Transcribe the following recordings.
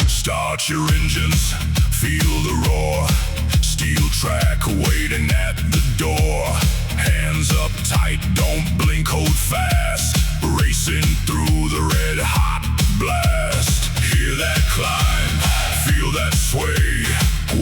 Start your engines, feel the roar. Steel track waiting at the door. Hands up tight, don't blink, hold fast. Racing through the red hot blast. Hear that climb, feel that sway.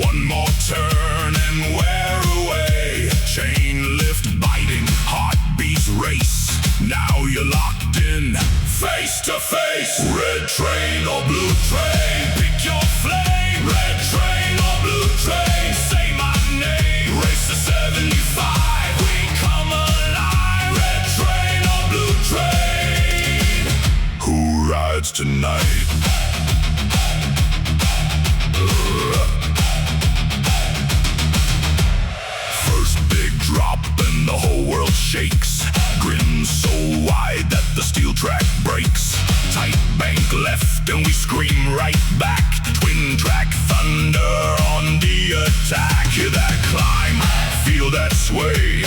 One more turn and wear away. Chain lift biting, heartbeats race. Now you're locked in, face to face. Red train or blue train, pick your flame. Red train or blue train, say my name. Race to 75, we come alive. Red train or blue train, who rides tonight? First big drop and the whole world shakes. Grin so wide that the steel track breaks. Tight bank left and we scream right back. Twin track thunder on the attack. Hear that climb, feel that sway.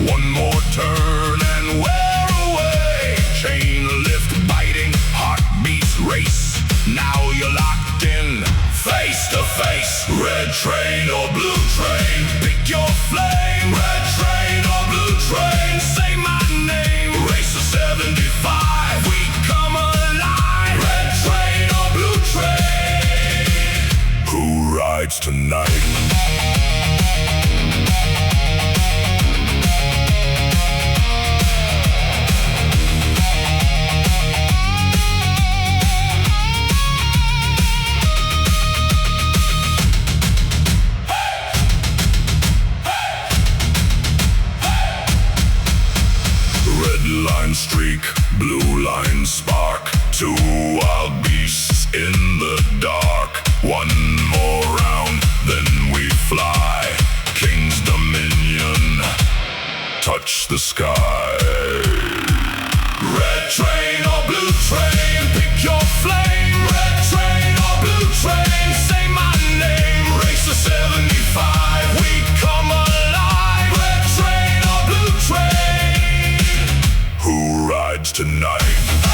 One more turn and wear away. Chain lift biting, heartbeats race. Now you're locked in, face to face. Red train or blue train, pick your flame. Red train or blue train, say my name. Race to 75, we come alive. Red train or blue train, who rides tonight? Line streak, blue line spark. Two wild beasts in the dark. One more round, then we fly. King's Dominion, touch the sky. Red train or blue train, pick your flame. Red train or blue train, say my name. Race to 75, we come alive. Red train or blue train, who rides tonight?